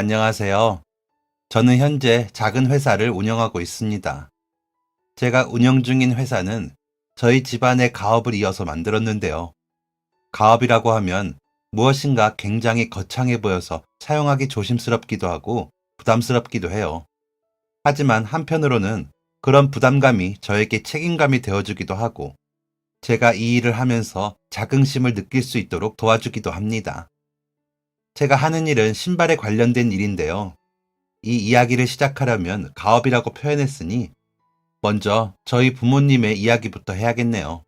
안녕하세요. 저는 현재 작은 회사를 운영하고 있습니다. 제가 운영 중인 회사는 저희 집안의 가업을 이어서 만들었는데요. 가업이라고 하면 무엇인가 굉장히 거창해 보여서 사용하기 조심스럽기도 하고 부담스럽기도 해요. 하지만 한편으로는 그런 부담감이 저에게 책임감이 되어주기도 하고 제가 이 일을 하면서 자긍심을 느낄 수 있도록 도와주기도 합니다. 제가 하는 일은 신발에 관련된 일인데요. 이 이야기를 시작하려면 가업이라고 표현했으니 먼저 저희 부모님의 이야기부터 해야겠네요.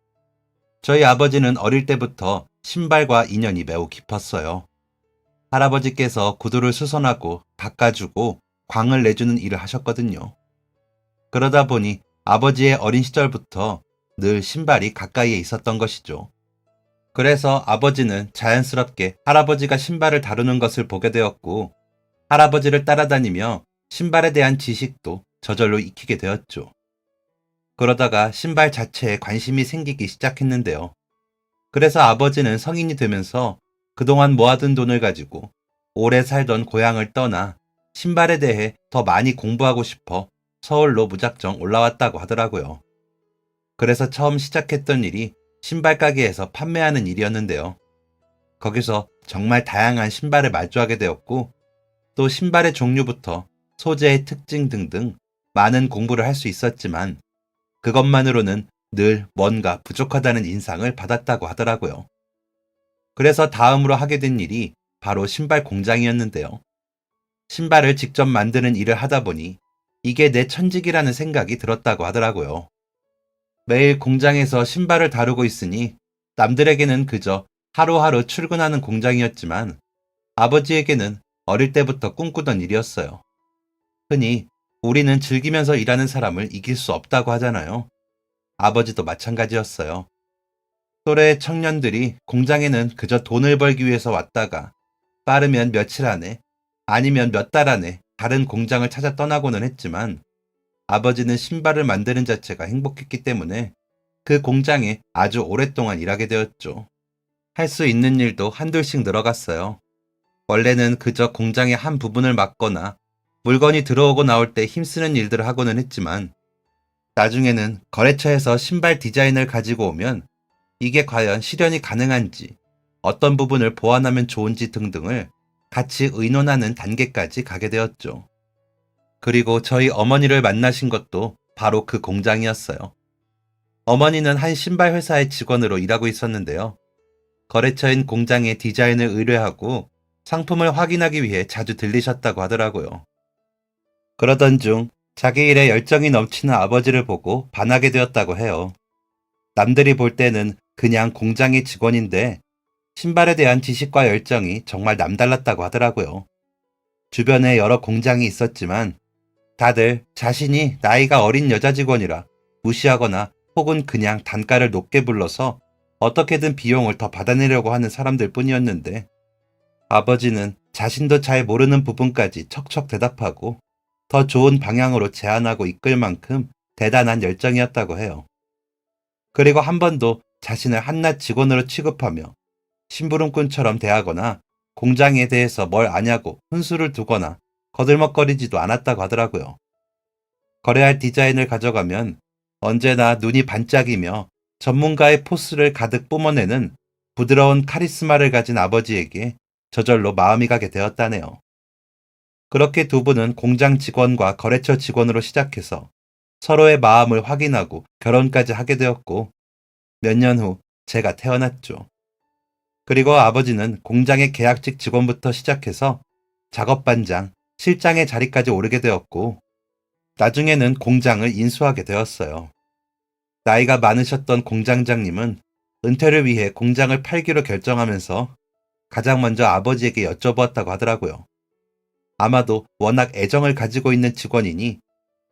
저희 아버지는 어릴 때부터 신발과 인연이 매우 깊었어요. 할아버지께서 구두를 수선하고 닦아주고 광을 내주는 일을 하셨거든요. 그러다 보니 아버지의 어린 시절부터 늘 신발이 가까이에 있었던 것이죠. 그래서 아버지는 자연스럽게 할아버지가 신발을 다루는 것을 보게 되었고 할아버지를 따라다니며 신발에 대한 지식도 저절로 익히게 되었죠. 그러다가 신발 자체에 관심이 생기기 시작했는데요. 그래서 아버지는 성인이 되면서 그동안 모아둔 돈을 가지고 오래 살던 고향을 떠나 신발에 대해 더 많이 공부하고 싶어 서울로 무작정 올라왔다고 하더라고요. 그래서 처음 시작했던 일이 신발 가게에서 판매하는 일이었는데요. 거기서 정말 다양한 신발을 마주하게 되었고 또 신발의 종류부터 소재의 특징 등등 많은 공부를 할 수 있었지만 그것만으로는 늘 뭔가 부족하다는 인상을 받았다고 하더라고요. 그래서 다음으로 하게 된 일이 바로 신발 공장이었는데요. 신발을 직접 만드는 일을 하다 보니 이게 내 천직이라는 생각이 들었다고 하더라고요. 매일 공장에서 신발을 다루고 있으니 남들에게는 그저 하루하루 출근하는 공장이었지만 아버지에게는 어릴 때부터 꿈꾸던 일이었어요. 흔히 우리는 즐기면서 일하는 사람을 이길 수 없다고 하잖아요. 아버지도 마찬가지였어요. 또래 청년들이 공장에는 그저 돈을 벌기 위해서 왔다가 빠르면 며칠 안에 아니면 몇 달 안에 다른 공장을 찾아 떠나고는 했지만 아버지는 신발을 만드는 자체가 행복했기 때문에 그 공장에 아주 오랫동안 일하게 되었죠. 할 수 있는 일도 한둘씩 늘어갔어요. 원래는 그저 공장의 한 부분을 맡거나 물건이 들어오고 나올 때 힘쓰는 일들을 하고는 했지만 나중에는 거래처에서 신발 디자인을 가지고 오면 이게 과연 실현이 가능한지 어떤 부분을 보완하면 좋은지 등등을 같이 의논하는 단계까지 가게 되었죠. 그리고 저희 어머니를 만나신 것도 바로 그 공장이었어요. 어머니는 한 신발 회사의 직원으로 일하고 있었는데요. 거래처인 공장의 디자인을 의뢰하고 상품을 확인하기 위해 자주 들리셨다고 하더라고요. 그러던 중 자기 일에 열정이 넘치는 아버지를 보고 반하게 되었다고 해요. 남들이 볼 때는 그냥 공장의 직원인데 신발에 대한 지식과 열정이 정말 남달랐다고 하더라고요. 주변에 여러 공장이 있었지만 다들 자신이 나이가 어린 여자 직원이라 무시하거나 혹은 그냥 단가를 높게 불러서 어떻게든 비용을 더 받아내려고 하는 사람들 뿐이었는데 아버지는 자신도 잘 모르는 부분까지 척척 대답하고 더 좋은 방향으로 제안하고 이끌 만큼 대단한 열정이었다고 해요. 그리고 한 번도 자신을 한낱 직원으로 취급하며 심부름꾼처럼 대하거나 공장에 대해서 뭘 아냐고 훈수를 두거나 거들먹거리지도 않았다고 하더라고요. 거래할 디자인을 가져가면 언제나 눈이 반짝이며 전문가의 포스를 가득 뿜어내는 부드러운 카리스마를 가진 아버지에게 저절로 마음이 가게 되었다네요. 그렇게 두 분은 공장 직원과 거래처 직원으로 시작해서 서로의 마음을 확인하고 결혼까지 하게 되었고 몇 년 후 제가 태어났죠. 그리고 아버지는 공장의 계약직 직원부터 시작해서 작업반장, 실장의 자리까지 오르게 되었고 나중에는 공장을 인수하게 되었어요. 나이가 많으셨던 공장장님은 은퇴를 위해 공장을 팔기로 결정하면서 가장 먼저 아버지에게 여쭤보았다고 하더라고요. 아마도 워낙 애정을 가지고 있는 직원이니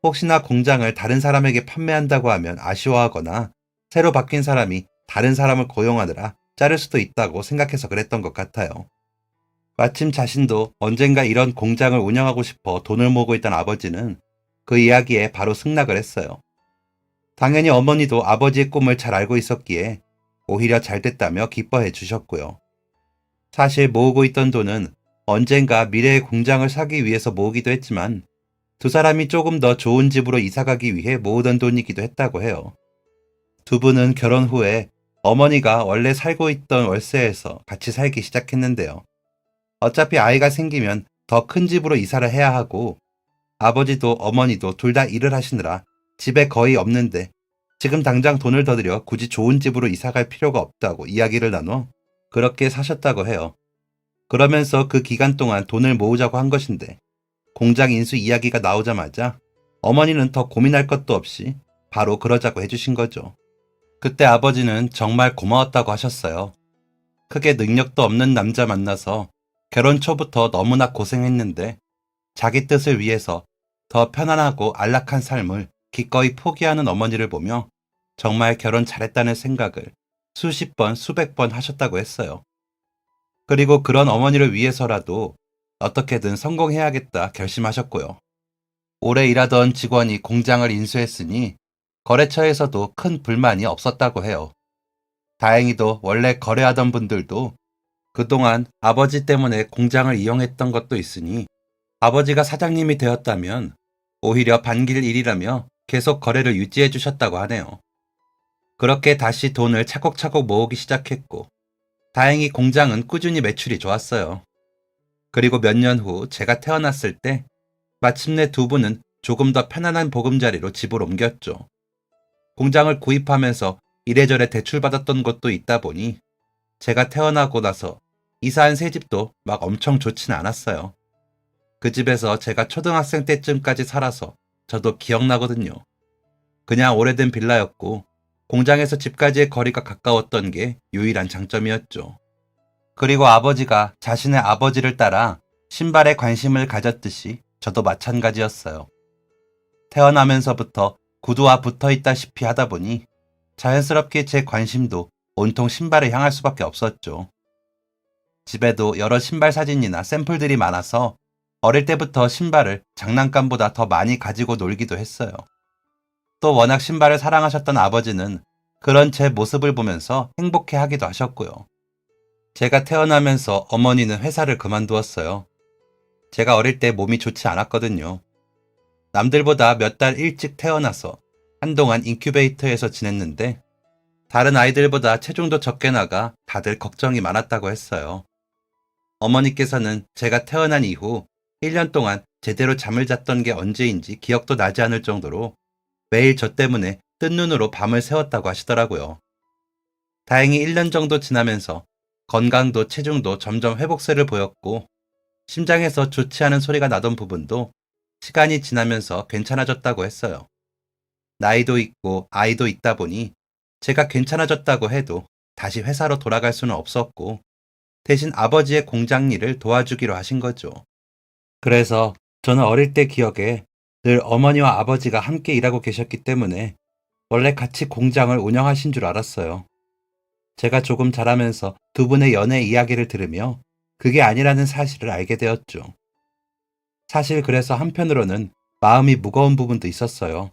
혹시나 공장을 다른 사람에게 판매한다고 하면 아쉬워하거나 새로 바뀐 사람이 다른 사람을 고용하느라 자를 수도 있다고 생각해서 그랬던 것 같아요. 마침 자신도 언젠가 이런 공장을 운영하고 싶어 돈을 모으고 있던 아버지는 그 이야기에 바로 승낙을 했어요. 당연히 어머니도 아버지의 꿈을 잘 알고 있었기에 오히려 잘 됐다며 기뻐해 주셨고요. 사실 모으고 있던 돈은 언젠가 미래의 공장을 사기 위해서 모으기도 했지만 두 사람이 조금 더 좋은 집으로 이사가기 위해 모으던 돈이기도 했다고 해요. 두 분은 결혼 후에 어머니가 원래 살고 있던 월세에서 같이 살기 시작했는데요. 어차피 아이가 생기면 더 큰 집으로 이사를 해야 하고 아버지도 어머니도 둘 다 일을 하시느라 집에 거의 없는데 지금 당장 돈을 더 들여 굳이 좋은 집으로 이사갈 필요가 없다고 이야기를 나눠 그렇게 사셨다고 해요. 그러면서 그 기간 동안 돈을 모으자고 한 것인데 공장 인수 이야기가 나오자마자 어머니는 더 고민할 것도 없이 바로 그러자고 해주신 거죠. 그때 아버지는 정말 고마웠다고 하셨어요. 크게 능력도 없는 남자 만나서 결혼 초부터 너무나 고생했는데 자기 뜻을 위해서 더 편안하고 안락한 삶을 기꺼이 포기하는 어머니를 보며 정말 결혼 잘했다는 생각을 수십 번, 수백 번 하셨다고 했어요. 그리고 그런 어머니를 위해서라도 어떻게든 성공해야겠다 결심하셨고요. 오래 일하던 직원이 공장을 인수했으니 거래처에서도 큰 불만이 없었다고 해요. 다행히도 원래 거래하던 분들도 그동안 아버지 때문에 공장을 이용했던 것도 있으니 아버지가 사장님이 되었다면 오히려 반길 일이라며 계속 거래를 유지해 주셨다고 하네요. 그렇게 다시 돈을 차곡차곡 모으기 시작했고 다행히 공장은 꾸준히 매출이 좋았어요. 그리고 몇 년 후 제가 태어났을 때 마침내 두 분은 조금 더 편안한 보금자리로 집을 옮겼죠. 공장을 구입하면서 이래저래 대출받았던 것도 있다 보니 제가 태어나고 나서 이사한 새 집도 막 엄청 좋지는 않았어요. 그 집에서 제가 초등학생 때쯤까지 살아서 저도 기억나거든요. 그냥 오래된 빌라였고 공장에서 집까지의 거리가 가까웠던 게 유일한 장점이었죠. 그리고 아버지가 자신의 아버지를 따라 신발에 관심을 가졌듯이 저도 마찬가지였어요. 태어나면서부터 구두와 붙어 있다시피 하다 보니 자연스럽게 제 관심도 온통 신발을 향할 수밖에 없었죠. 집에도 여러 신발 사진이나 샘플들이 많아서 어릴 때부터 신발을 장난감보다 더 많이 가지고 놀기도 했어요. 또 워낙 신발을 사랑하셨던 아버지는 그런 제 모습을 보면서 행복해 하기도 하셨고요. 제가 태어나면서 어머니는 회사를 그만두었어요. 제가 어릴 때 몸이 좋지 않았거든요. 남들보다 몇 달 일찍 태어나서 한동안 인큐베이터에서 지냈는데 다른 아이들보다 체중도 적게 나가 다들 걱정이 많았다고 했어요. 어머니께서는 제가 태어난 이후 1년 동안 제대로 잠을 잤던 게 언제인지 기억도 나지 않을 정도로 매일 저 때문에 뜬 눈으로 밤을 새웠다고 하시더라고요. 다행히 1년 정도 지나면서 건강도 체중도 점점 회복세를 보였고 심장에서 좋지 않은 소리가 나던 부분도 시간이 지나면서 괜찮아졌다고 했어요. 나이도 있고 아이도 있다 보니 제가 괜찮아졌다고 해도 다시 회사로 돌아갈 수는 없었고 대신 아버지의 공장 일을 도와주기로 하신 거죠. 그래서 저는 어릴 때 기억에 늘 어머니와 아버지가 함께 일하고 계셨기 때문에 원래 같이 공장을 운영하신 줄 알았어요. 제가 조금 자라면서 두 분의 연애 이야기를 들으며 그게 아니라는 사실을 알게 되었죠. 사실 그래서 한편으로는 마음이 무거운 부분도 있었어요.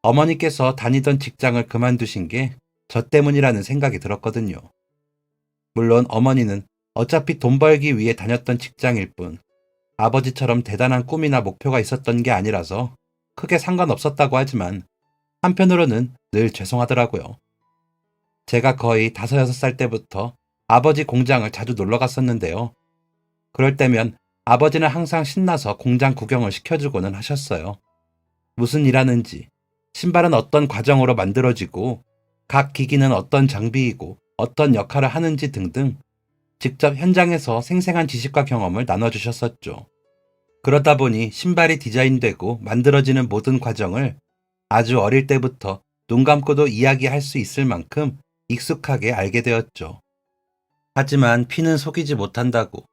어머니께서 다니던 직장을 그만두신 게 저 때문이라는 생각이 들었거든요. 물론 어머니는 어차피 돈 벌기 위해 다녔던 직장일 뿐 아버지처럼 대단한 꿈이나 목표가 있었던 게 아니라서 크게 상관없었다고 하지만 한편으로는 늘 죄송하더라고요. 제가 거의 5, 6살 때부터 아버지 공장을 자주 놀러 갔었는데요. 그럴 때면 아버지는 항상 신나서 공장 구경을 시켜주고는 하셨어요. 무슨 일 하는지, 신발은 어떤 과정으로 만들어지고, 각 기기는 어떤 장비이고, 어떤 역할을 하는지 등등 직접 현장에서 생생한 지식과 경험을 나눠주셨었죠. 그러다 보니 신발이 디자인되고 만들어지는 모든 과정을 아주 어릴 때부터 눈 감고도 이야기할 수 있을 만큼 익숙하게 알게 되었죠. 하지만 피는 속이지 못한다고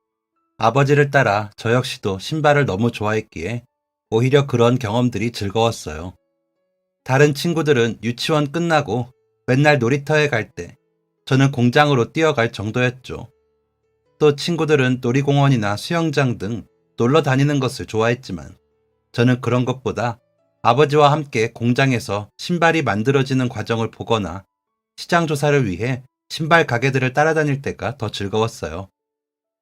아버지를 따라 저 역시도 신발을 너무 좋아했기에 오히려 그런 경험들이 즐거웠어요. 다른 친구들은 유치원 끝나고 맨날 놀이터에 갈 때 저는 공장으로 뛰어갈 정도였죠. 또 친구들은 놀이공원이나 수영장 등 놀러 다니는 것을 좋아했지만 저는 그런 것보다 아버지와 함께 공장에서 신발이 만들어지는 과정을 보거나 시장 조사를 위해 신발 가게들을 따라다닐 때가 더 즐거웠어요.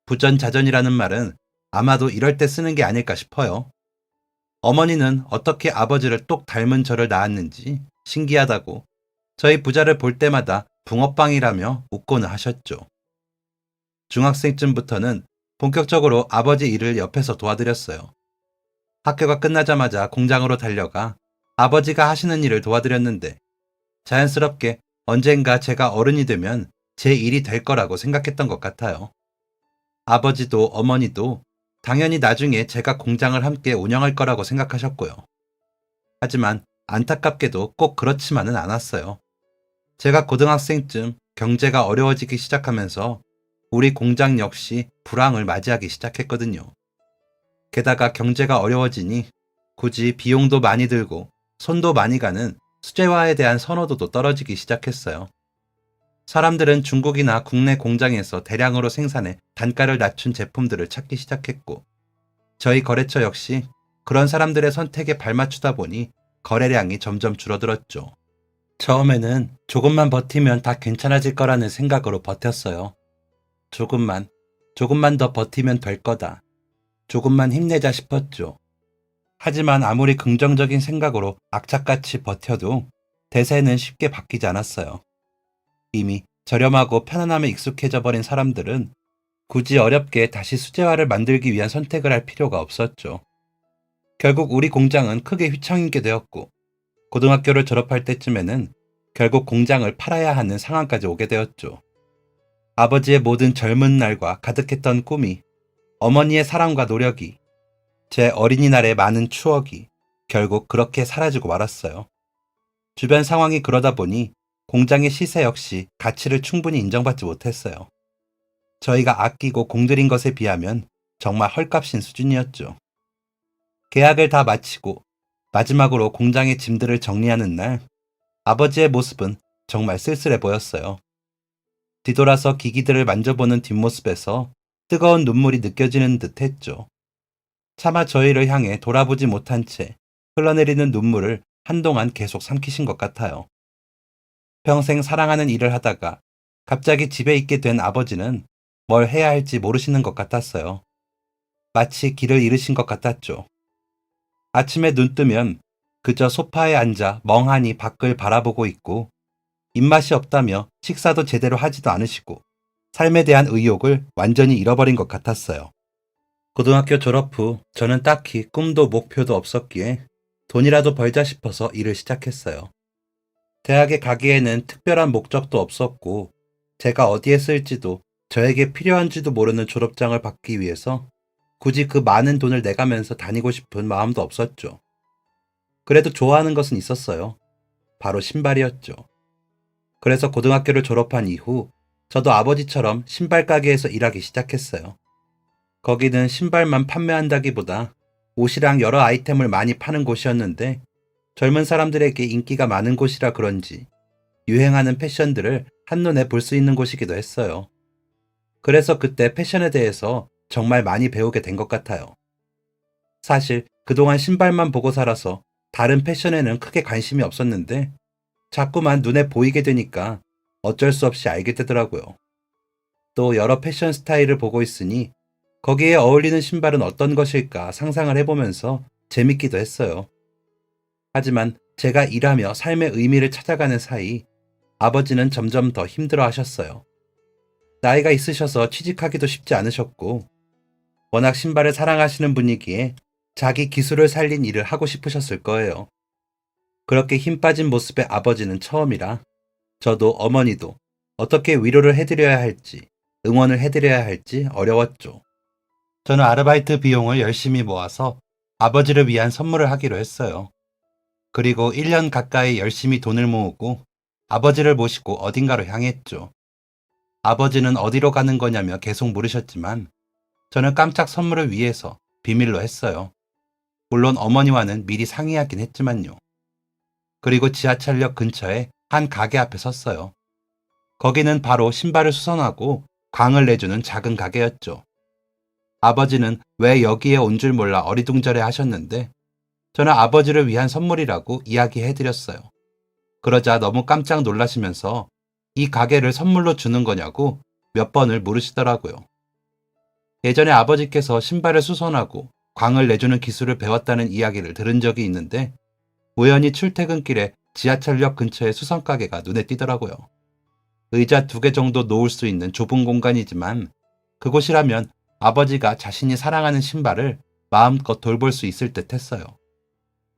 부전자전이라는 말은 아마도 이럴 때 쓰는 게 아닐까 싶어요. 어머니는 어떻게 아버지를 똑 닮은 저를 낳았는지 신기하다고 저희 부자를 볼 때마다 붕어빵이라며 웃고는 하셨죠. 중학생쯤부터는 본격적으로 아버지 일을 옆에서 도와드렸어요. 학교가 끝나자마자 공장으로 달려가 아버지가 하시는 일을 도와드렸는데 자연스럽게 언젠가 제가 어른이 되면 제 일이 될 거라고 생각했던 것 같아요. 아버지도 어머니도 당연히 나중에 제가 공장을 함께 운영할 거라고 생각하셨고요. 하지만 안타깝게도 꼭 그렇지만은 않았어요. 제가 고등학생쯤 경제가 어려워지기 시작하면서 우리 공장 역시 불황을 맞이하기 시작했거든요. 게다가 경제가 어려워지니 굳이 비용도 많이 들고 손도 많이 가는 수제화에 대한 선호도도 떨어지기 시작했어요. 사람들은 중국이나 국내 공장에서 대량으로 생산해 단가를 낮춘 제품들을 찾기 시작했고, 저희 거래처 역시 그런 사람들의 선택에 발맞추다 보니 거래량이 점점 줄어들었죠. 처음에는 조금만 버티면 다 괜찮아질 거라는 생각으로 버텼어요. 조금만 더 버티면 될 거다. 조금만 힘내자 싶었죠. 하지만 아무리 긍정적인 생각으로 악착같이 버텨도 대세는 쉽게 바뀌지 않았어요. 이미 저렴하고 편안함에 익숙해져 버린 사람들은 굳이 어렵게 다시 수제화를 만들기 위한 선택을 할 필요가 없었죠. 결국 우리 공장은 크게 휘청이게 되었고, 고등학교를 졸업할 때쯤에는 결국 공장을 팔아야 하는 상황까지 오게 되었죠. 아버지의 모든 젊은 날과 가득했던 꿈이, 어머니의 사랑과 노력이, 제 어린이날의 많은 추억이 결국 그렇게 사라지고 말았어요. 주변 상황이 그러다 보니 공장의 시세 역시 가치를 충분히 인정받지 못했어요. 저희가 아끼고 공들인 것에 비하면 정말 헐값인 수준이었죠. 계약을 다 마치고 마지막으로 공장의 짐들을 정리하는 날, 아버지의 모습은 정말 쓸쓸해 보였어요. 뒤돌아서 기기들을 만져보는 뒷모습에서 뜨거운 눈물이 느껴지는 듯 했죠. 차마 저희를 향해 돌아보지 못한 채 흘러내리는 눈물을 한동안 계속 삼키신 것 같아요. 평생 사랑하는 일을 하다가 갑자기 집에 있게 된 아버지는 뭘 해야 할지 모르시는 것 같았어요. 마치 길을 잃으신 것 같았죠. 아침에 눈 뜨면 그저 소파에 앉아 멍하니 밖을 바라보고 있고, 입맛이 없다며 식사도 제대로 하지도 않으시고 삶에 대한 의욕을 완전히 잃어버린 것 같았어요. 고등학교 졸업 후 저는 딱히 꿈도 목표도 없었기에 돈이라도 벌자 싶어서 일을 시작했어요. 대학에 가기에는 특별한 목적도 없었고, 제가 어디에 쓸지도 저에게 필요한지도 모르는 졸업장을 받기 위해서 굳이 그 많은 돈을 내가면서 다니고 싶은 마음도 없었죠. 그래도 좋아하는 것은 있었어요. 바로 신발이었죠. 그래서 고등학교를 졸업한 이후 저도 아버지처럼 신발 가게에서 일하기 시작했어요. 거기는 신발만 판매한다기보다 옷이랑 여러 아이템을 많이 파는 곳이었는데, 젊은 사람들에게 인기가 많은 곳이라 그런지 유행하는 패션들을 한눈에 볼 수 있는 곳이기도 했어요. 그래서 그때 패션에 대해서 정말 많이 배우게 된 것 같아요. 사실 그동안 신발만 보고 살아서 다른 패션에는 크게 관심이 없었는데, 자꾸만 눈에 보이게 되니까 어쩔 수 없이 알게 되더라고요. 또 여러 패션 스타일을 보고 있으니 거기에 어울리는 신발은 어떤 것일까 상상을 해보면서 재밌기도 했어요. 하지만 제가 일하며 삶의 의미를 찾아가는 사이 아버지는 점점 더 힘들어 하셨어요. 나이가 있으셔서 취직하기도 쉽지 않으셨고, 워낙 신발을 사랑하시는 분이기에 자기 기술을 살린 일을 하고 싶으셨을 거예요. 그렇게 힘 빠진 모습의 아버지는 처음이라 저도 어머니도 어떻게 위로를 해드려야 할지, 응원을 해드려야 할지 어려웠죠. 저는 아르바이트 비용을 열심히 모아서 아버지를 위한 선물을 하기로 했어요. 그리고 1년 가까이 열심히 돈을 모으고 아버지를 모시고 어딘가로 향했죠. 아버지는 어디로 가는 거냐며 계속 물으셨지만 저는 깜짝 선물을 위해서 비밀로 했어요. 물론 어머니와는 미리 상의하긴 했지만요. 그리고 지하철역 근처에 한 가게 앞에 섰어요. 거기는 바로 신발을 수선하고 광을 내주는 작은 가게였죠. 아버지는 왜 여기에 온 줄 몰라 어리둥절해 하셨는데, 저는 아버지를 위한 선물이라고 이야기해드렸어요. 그러자 너무 깜짝 놀라시면서 이 가게를 선물로 주는 거냐고 몇 번을 물으시더라고요. 예전에 아버지께서 신발을 수선하고 광을 내주는 기술을 배웠다는 이야기를 들은 적이 있는데 우연히 출퇴근길에 지하철역 근처의 수선가게가 눈에 띄더라고요. 의자 2개 정도 놓을 수 있는 좁은 공간이지만 그곳이라면 아버지가 자신이 사랑하는 신발을 마음껏 돌볼 수 있을 듯 했어요.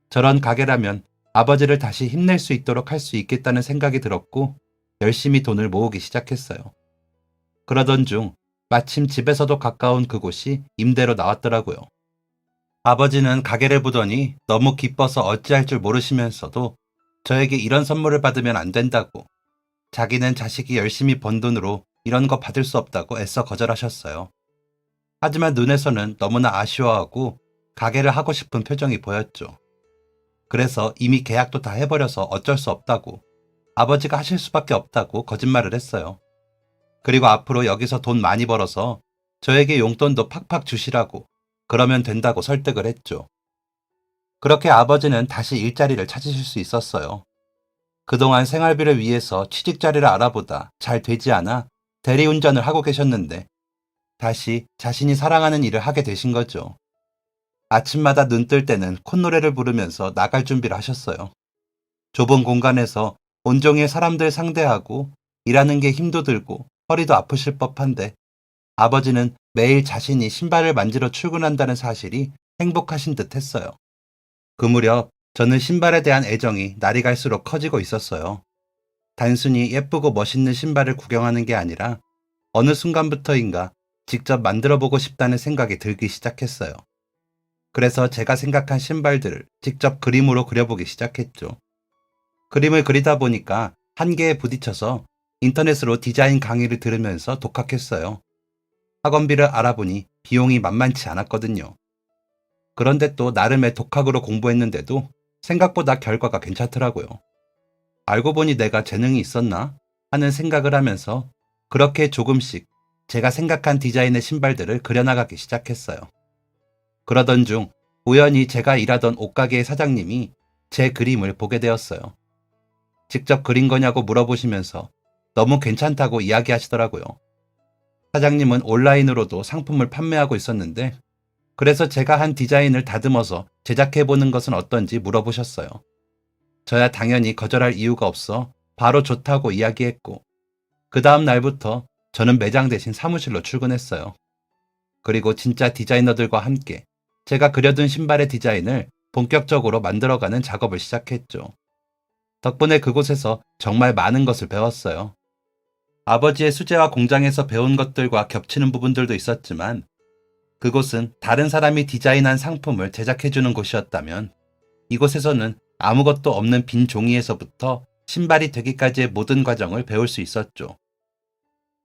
저런 가게라면 아버지를 다시 힘낼 수 있도록 할 수 있겠다는 생각이 들었고 열심히 돈을 모으기 시작했어요. 그러던 중 마침 집에서도 가까운 그곳이 임대로 나왔더라고요. 아버지는 가게를 보더니 너무 기뻐서 어찌할 줄 모르시면서도 저에게 이런 선물을 받으면 안 된다고, 자기는 자식이 열심히 번 돈으로 이런 거 받을 수 없다고 애써 거절하셨어요. 하지만 눈에서는 너무나 아쉬워하고 가게를 하고 싶은 표정이 보였죠. 그래서 이미 계약도 다 해버려서 어쩔 수 없다고, 아버지가 하실 수밖에 없다고 거짓말을 했어요. 그리고 앞으로 여기서 돈 많이 벌어서 저에게 용돈도 팍팍 주시라고, 그러면 된다고 설득을 했죠. 그렇게 아버지는 다시 일자리를 찾으실 수 있었어요. 그동안 생활비를 위해서 취직 자리를 알아보다 잘 되지 않아 대리운전을 하고 계셨는데 다시 자신이 사랑하는 일을 하게 되신 거죠. 아침마다 눈 뜰 때는 콧노래를 부르면서 나갈 준비를 하셨어요. 좁은 공간에서 온종일 사람들 상대하고 일하는 게 힘도 들고 허리도 아프실 법한데 아버지는 매일 자신이 신발을 만지러 출근한다는 사실이 행복하신 듯 했어요. 그 무렵 저는 신발에 대한 애정이 날이 갈수록 커지고 있었어요. 단순히 예쁘고 멋있는 신발을 구경하는 게 아니라 어느 순간부터인가 직접 만들어 보고 싶다는 생각이 들기 시작했어요. 그래서 제가 생각한 신발들을 직접 그림으로 그려보기 시작했죠. 그림을 그리다 보니까 한계에 부딪혀서 인터넷으로 디자인 강의를 들으면서 독학했어요. 학원비를 알아보니 비용이 만만치 않았거든요. 그런데 또 나름의 독학으로 공부했는데도 생각보다 결과가 괜찮더라고요. 알고 보니 내가 재능이 있었나 하는 생각을 하면서 그렇게 조금씩 제가 생각한 디자인의 신발들을 그려나가기 시작했어요. 그러던 중 우연히 제가 일하던 옷가게의 사장님이 제 그림을 보게 되었어요. 직접 그린 거냐고 물어보시면서 너무 괜찮다고 이야기하시더라고요. 사장님은 온라인으로도 상품을 판매하고 있었는데 그래서 제가 한 디자인을 다듬어서 제작해보는 것은 어떤지 물어보셨어요. 저야 당연히 거절할 이유가 없어 바로 좋다고 이야기했고 그 다음 날부터 저는 매장 대신 사무실로 출근했어요. 그리고 진짜 디자이너들과 함께 제가 그려둔 신발의 디자인을 본격적으로 만들어가는 작업을 시작했죠. 덕분에 그곳에서 정말 많은 것을 배웠어요. 아버지의 수제화 공장에서 배운 것들과 겹치는 부분들도 있었지만 그곳은 다른 사람이 디자인한 상품을 제작해주는 곳이었다면 이곳에서는 아무것도 없는 빈 종이에서부터 신발이 되기까지의 모든 과정을 배울 수 있었죠.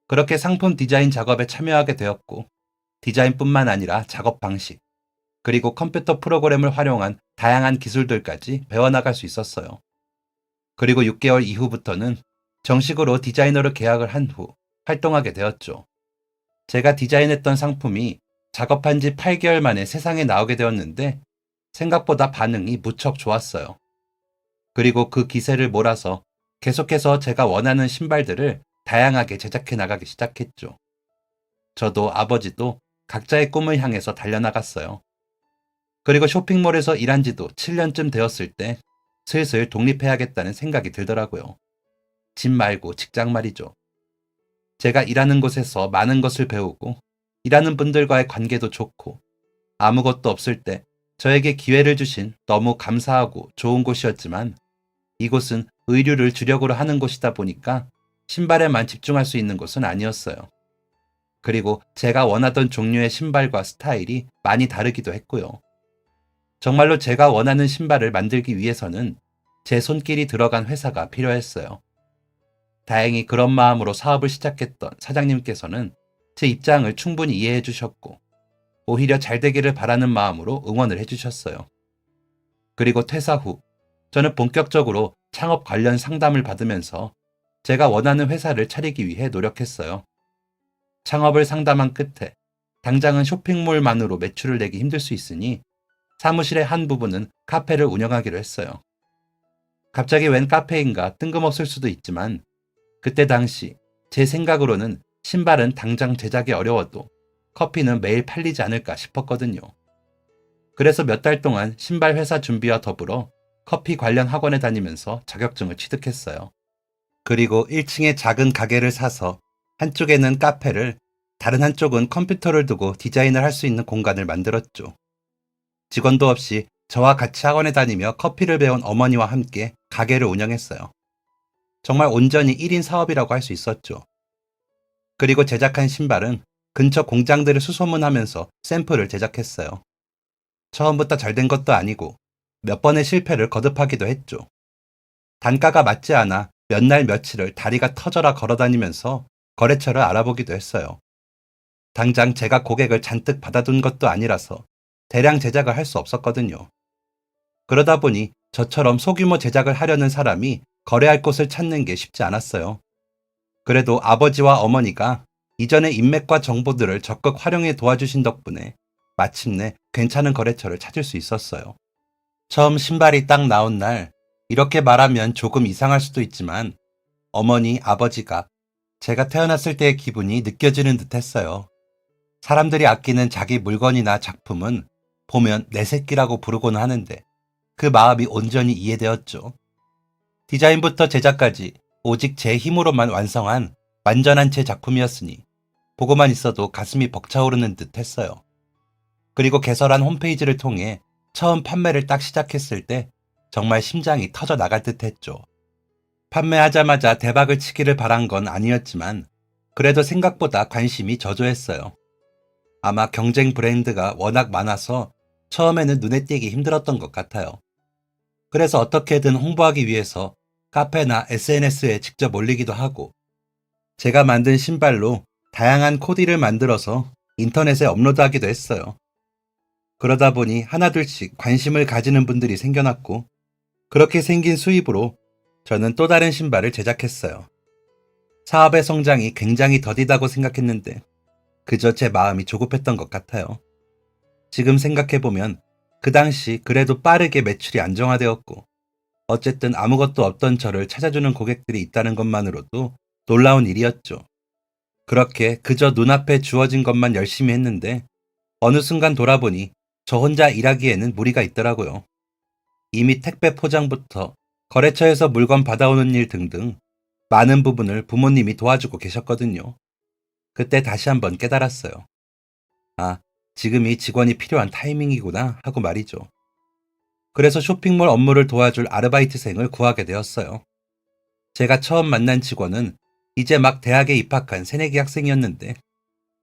그렇게 상품 디자인 작업에 참여하게 되었고 디자인뿐만 아니라 작업 방식, 그리고 컴퓨터 프로그램을 활용한 다양한 기술들까지 배워나갈 수 있었어요. 그리고 6개월 이후부터는 정식으로 디자이너로 계약을 한 후 활동하게 되었죠. 제가 디자인했던 상품이 작업한 지 8개월 만에 세상에 나오게 되었는데 생각보다 반응이 무척 좋았어요. 그리고 그 기세를 몰아서 계속해서 제가 원하는 신발들을 다양하게 제작해 나가기 시작했죠. 저도 아버지도 각자의 꿈을 향해서 달려나갔어요. 그리고 쇼핑몰에서 일한 지도 7년쯤 되었을 때 슬슬 독립해야겠다는 생각이 들더라고요. 집 말고 직장 말이죠. 제가 일하는 곳에서 많은 것을 배우고 일하는 분들과의 관계도 좋고 아무것도 없을 때 저에게 기회를 주신 너무 감사하고 좋은 곳이었지만 이곳은 의류를 주력으로 하는 곳이다 보니까 신발에만 집중할 수 있는 곳은 아니었어요. 그리고 제가 원하던 종류의 신발과 스타일이 많이 다르기도 했고요. 정말로 제가 원하는 신발을 만들기 위해서는 제 손길이 들어간 회사가 필요했어요. 다행히 그런 마음으로 사업을 시작했던 사장님께서는 제 입장을 충분히 이해해 주셨고 오히려 잘 되기를 바라는 마음으로 응원을 해 주셨어요. 그리고 퇴사 후 저는 본격적으로 창업 관련 상담을 받으면서 제가 원하는 회사를 차리기 위해 노력했어요. 창업을 상담한 끝에 당장은 쇼핑몰만으로 매출을 내기 힘들 수 있으니 사무실의 한 부분은 카페를 운영하기로 했어요. 갑자기 웬 카페인가 뜬금없을 수도 있지만 그때 당시 제 생각으로는 신발은 당장 제작이 어려워도 커피는 매일 팔리지 않을까 싶었거든요. 그래서 몇 달 동안 신발 회사 준비와 더불어 커피 관련 학원에 다니면서 자격증을 취득했어요. 그리고 1층에 작은 가게를 사서 한쪽에는 카페를, 다른 한쪽은 컴퓨터를 두고 디자인을 할 수 있는 공간을 만들었죠. 직원도 없이 저와 같이 학원에 다니며 커피를 배운 어머니와 함께 가게를 운영했어요. 정말 온전히 1인 사업이라고 할 수 있었죠. 그리고 제작한 신발은 근처 공장들을 수소문하면서 샘플을 제작했어요. 처음부터 잘 된 것도 아니고 몇 번의 실패를 거듭하기도 했죠. 단가가 맞지 않아 몇 날 며칠을 다리가 터져라 걸어다니면서 거래처를 알아보기도 했어요. 당장 제가 고객을 잔뜩 받아둔 것도 아니라서 대량 제작을 할 수 없었거든요. 그러다 보니 저처럼 소규모 제작을 하려는 사람이 거래할 곳을 찾는 게 쉽지 않았어요. 그래도 아버지와 어머니가 이전의 인맥과 정보들을 적극 활용해 도와주신 덕분에 마침내 괜찮은 거래처를 찾을 수 있었어요. 처음 신발이 딱 나온 날, 이렇게 말하면 조금 이상할 수도 있지만 어머니, 아버지가 제가 태어났을 때의 기분이 느껴지는 듯 했어요. 사람들이 아끼는 자기 물건이나 작품은 보면 내 새끼라고 부르곤 하는데 그 마음이 온전히 이해되었죠. 디자인부터 제작까지 오직 제 힘으로만 완성한 완전한 제 작품이었으니 보고만 있어도 가슴이 벅차오르는 듯 했어요. 그리고 개설한 홈페이지를 통해 처음 판매를 딱 시작했을 때 정말 심장이 터져 나갈 듯 했죠. 판매하자마자 대박을 치기를 바란 건 아니었지만 그래도 생각보다 관심이 저조했어요. 아마 경쟁 브랜드가 워낙 많아서 처음에는 눈에 띄기 힘들었던 것 같아요. 그래서 어떻게든 홍보하기 위해서 카페나 SNS에 직접 올리기도 하고 제가 만든 신발로 다양한 코디를 만들어서 인터넷에 업로드하기도 했어요. 그러다 보니 하나둘씩 관심을 가지는 분들이 생겨났고 그렇게 생긴 수입으로 저는 또 다른 신발을 제작했어요. 사업의 성장이 굉장히 더디다고 생각했는데 그저 제 마음이 조급했던 것 같아요. 지금 생각해보면 그 당시 그래도 빠르게 매출이 안정화되었고 어쨌든 아무것도 없던 저를 찾아주는 고객들이 있다는 것만으로도 놀라운 일이었죠. 그렇게 그저 눈앞에 주어진 것만 열심히 했는데 어느 순간 돌아보니 저 혼자 일하기에는 무리가 있더라고요. 이미 택배 포장부터 거래처에서 물건 받아오는 일 등등 많은 부분을 부모님이 도와주고 계셨거든요. 그때 다시 한번 깨달았어요. 아, 지금이 직원이 필요한 타이밍이구나 하고 말이죠. 그래서 쇼핑몰 업무를 도와줄 아르바이트생을 구하게 되었어요. 제가 처음 만난 직원은 이제 막 대학에 입학한 새내기 학생이었는데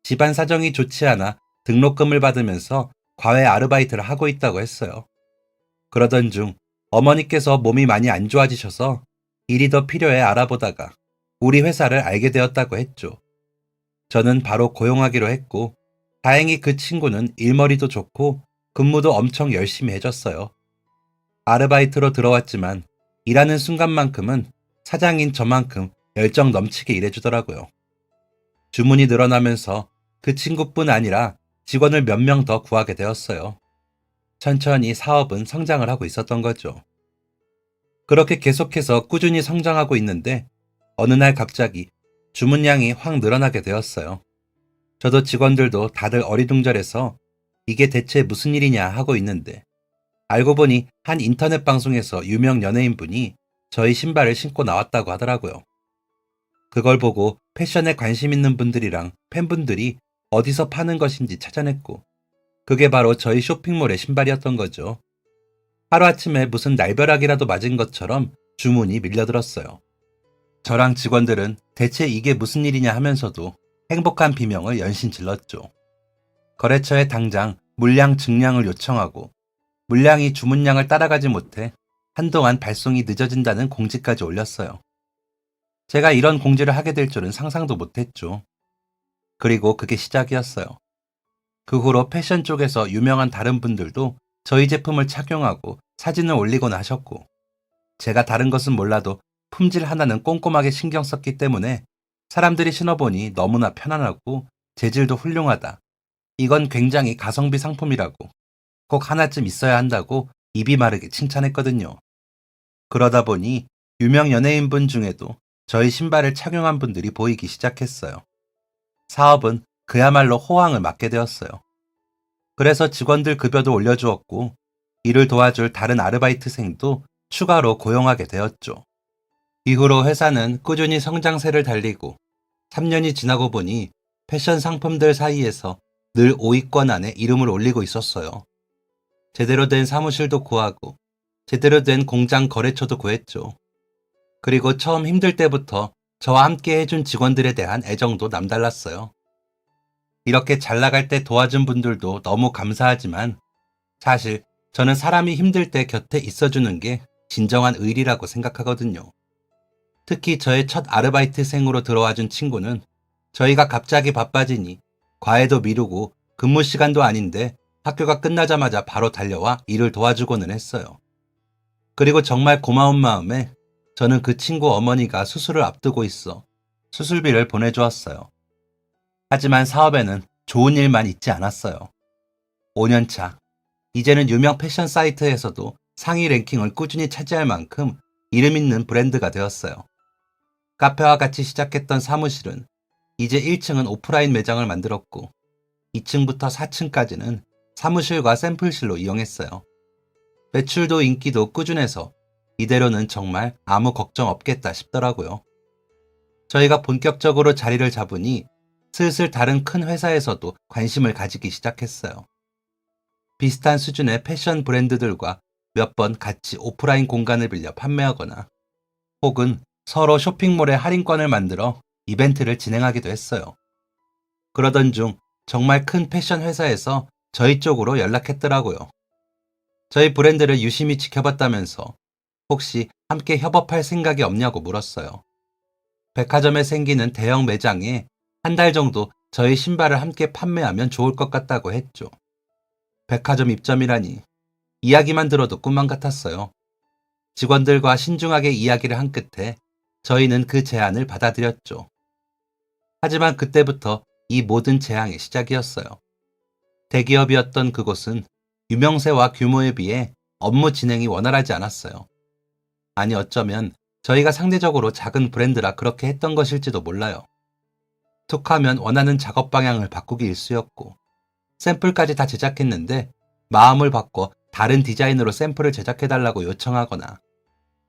집안 사정이 좋지 않아 등록금을 받으면서 과외 아르바이트를 하고 있다고 했어요. 그러던 중 어머니께서 몸이 많이 안 좋아지셔서 일이 더 필요해 알아보다가 우리 회사를 알게 되었다고 했죠. 저는 바로 고용하기로 했고 다행히 그 친구는 일머리도 좋고 근무도 엄청 열심히 해줬어요. 아르바이트로 들어왔지만 일하는 순간만큼은 사장인 저만큼 열정 넘치게 일해주더라고요. 주문이 늘어나면서 그 친구뿐 아니라 직원을 몇 명 더 구하게 되었어요. 천천히 사업은 성장을 하고 있었던 거죠. 그렇게 계속해서 꾸준히 성장하고 있는데 어느 날 갑자기 주문량이 확 늘어나게 되었어요. 저도 직원들도 다들 어리둥절해서 이게 대체 무슨 일이냐 하고 있는데 알고 보니 한 인터넷 방송에서 유명 연예인분이 저희 신발을 신고 나왔다고 하더라고요. 그걸 보고 패션에 관심 있는 분들이랑 팬분들이 어디서 파는 것인지 찾아냈고 그게 바로 저희 쇼핑몰의 신발이었던 거죠. 하루아침에 무슨 날벼락이라도 맞은 것처럼 주문이 밀려들었어요. 저랑 직원들은 대체 이게 무슨 일이냐 하면서도 행복한 비명을 연신 질렀죠. 거래처에 당장 물량 증량을 요청하고 물량이 주문량을 따라가지 못해 한동안 발송이 늦어진다는 공지까지 올렸어요. 제가 이런 공지를 하게 될 줄은 상상도 못했죠. 그리고 그게 시작이었어요. 그 후로 패션 쪽에서 유명한 다른 분들도 저희 제품을 착용하고 사진을 올리곤 하셨고 제가 다른 것은 몰라도 품질 하나는 꼼꼼하게 신경 썼기 때문에 사람들이 신어보니 너무나 편안하고 재질도 훌륭하다. 이건 굉장히 가성비 상품이라고 꼭 하나쯤 있어야 한다고 입이 마르게 칭찬했거든요. 그러다 보니 유명 연예인분 중에도 저희 신발을 착용한 분들이 보이기 시작했어요. 사업은 그야말로 호황을 맞게 되었어요. 그래서 직원들 급여도 올려주었고 일을 도와줄 다른 아르바이트생도 추가로 고용하게 되었죠. 이후로 회사는 꾸준히 성장세를 달리고 3년이 지나고 보니 패션 상품들 사이에서 늘 5위권 안에 이름을 올리고 있었어요. 제대로 된 사무실도 구하고 제대로 된 공장 거래처도 구했죠. 그리고 처음 힘들 때부터 저와 함께 해준 직원들에 대한 애정도 남달랐어요. 이렇게 잘 나갈 때 도와준 분들도 너무 감사하지만 사실 저는 사람이 힘들 때 곁에 있어주는 게 진정한 의리라고 생각하거든요. 특히 저의 첫 아르바이트생으로 들어와준 친구는 저희가 갑자기 바빠지니 과외도 미루고 근무 시간도 아닌데 학교가 끝나자마자 바로 달려와 일을 도와주고는 했어요. 그리고 정말 고마운 마음에 저는 그 친구 어머니가 수술을 앞두고 있어 수술비를 보내주었어요. 하지만 사업에는 좋은 일만 있지 않았어요. 5년차, 이제는 유명 패션 사이트에서도 상위 랭킹을 꾸준히 차지할 만큼 이름 있는 브랜드가 되었어요. 카페와 같이 시작했던 사무실은 이제 1층은 오프라인 매장을 만들었고 2층부터 4층까지는 사무실과 샘플실로 이용했어요. 매출도 인기도 꾸준해서 이대로는 정말 아무 걱정 없겠다 싶더라고요. 저희가 본격적으로 자리를 잡으니 슬슬 다른 큰 회사에서도 관심을 가지기 시작했어요. 비슷한 수준의 패션 브랜드들과 몇 번 같이 오프라인 공간을 빌려 판매하거나 혹은 서로 쇼핑몰에 할인권을 만들어 이벤트를 진행하기도 했어요. 그러던 중 정말 큰 패션 회사에서 저희 쪽으로 연락했더라고요. 저희 브랜드를 유심히 지켜봤다면서 혹시 함께 협업할 생각이 없냐고 물었어요. 백화점에 생기는 대형 매장에 한 달 정도 저희 신발을 함께 판매하면 좋을 것 같다고 했죠. 백화점 입점이라니 이야기만 들어도 꿈만 같았어요. 직원들과 신중하게 이야기를 한 끝에 저희는 그 제안을 받아들였죠. 하지만 그때부터 이 모든 재앙의 시작이었어요. 대기업이었던 그곳은 유명세와 규모에 비해 업무 진행이 원활하지 않았어요. 아니 어쩌면 저희가 상대적으로 작은 브랜드라 그렇게 했던 것일지도 몰라요. 툭하면 원하는 작업 방향을 바꾸기 일쑤였고 샘플까지 다 제작했는데 마음을 바꿔 다른 디자인으로 샘플을 제작해달라고 요청하거나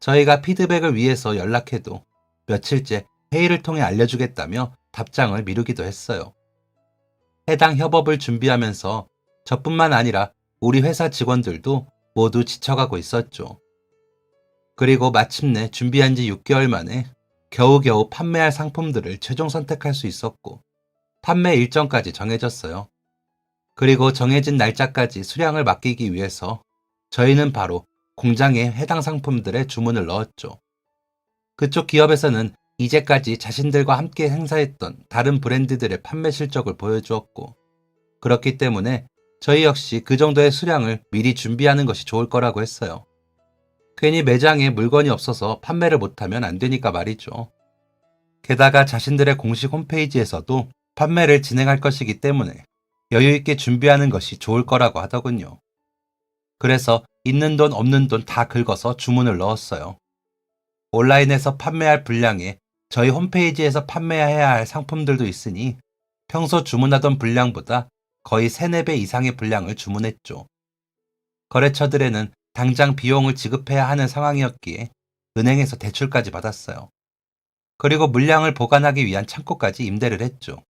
저희가 피드백을 위해서 연락해도 며칠째 회의를 통해 알려주겠다며 답장을 미루기도 했어요. 해당 협업을 준비하면서 저뿐만 아니라 우리 회사 직원들도 모두 지쳐가고 있었죠. 그리고 마침내 준비한 지 6개월 만에 겨우겨우 판매할 상품들을 최종 선택할 수 있었고 판매 일정까지 정해졌어요. 그리고 정해진 날짜까지 수량을 맡기기 위해서 저희는 바로 공장에 해당 상품들의 주문을 넣었죠. 그쪽 기업에서는 이제까지 자신들과 함께 행사했던 다른 브랜드들의 판매 실적을 보여주었고 그렇기 때문에 저희 역시 그 정도의 수량을 미리 준비하는 것이 좋을 거라고 했어요. 괜히 매장에 물건이 없어서 판매를 못하면 안 되니까 말이죠. 게다가 자신들의 공식 홈페이지에서도 판매를 진행할 것이기 때문에 여유있게 준비하는 것이 좋을 거라고 하더군요. 그래서 있는 돈 없는 돈 다 긁어서 주문을 넣었어요. 온라인에서 판매할 분량에 저희 홈페이지에서 판매해야 할 상품들도 있으니 평소 주문하던 분량보다 거의 3, 4배 이상의 분량을 주문했죠. 거래처들에는 당장 비용을 지급해야 하는 상황이었기에 은행에서 대출까지 받았어요. 그리고 물량을 보관하기 위한 창고까지 임대를 했죠.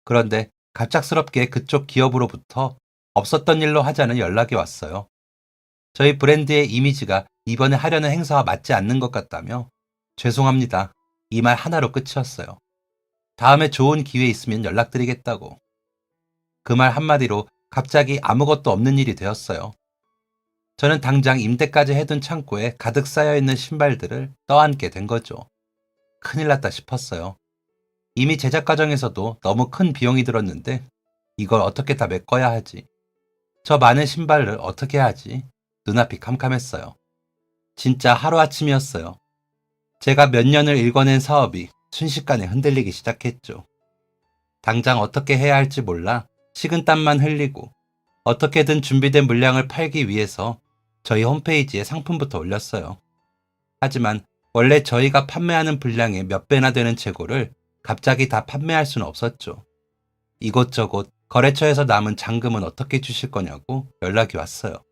그런데 갑작스럽게 그쪽 기업으로부터 없었던 일로 하자는 연락이 왔어요. 저희 브랜드의 이미지가 이번에 하려는 행사와 맞지 않는 것 같다며 죄송합니다. 이 말 하나로 끝이었어요. 다음에 좋은 기회 있으면 연락드리겠다고. 그 말 한마디로 갑자기 아무것도 없는 일이 되었어요. 저는 당장 임대까지 해둔 창고에 가득 쌓여있는 신발들을 떠안게 된 거죠. 큰일 났다 싶었어요. 이미 제작 과정에서도 너무 큰 비용이 들었는데 이걸 어떻게 다 메꿔야 하지? 저 많은 신발을 어떻게 하지? 눈앞이 캄캄했어요. 진짜 하루아침이었어요. 제가 몇 년을 일궈낸 사업이 순식간에 흔들리기 시작했죠. 당장 어떻게 해야 할지 몰라 식은땀만 흘리고 어떻게든 준비된 물량을 팔기 위해서 저희 홈페이지에 상품부터 올렸어요. 하지만 원래 저희가 판매하는 분량의 몇 배나 되는 재고를 갑자기 다 판매할 수는 없었죠. 이곳저곳 거래처에서 남은 잔금은 어떻게 주실 거냐고 연락이 왔어요.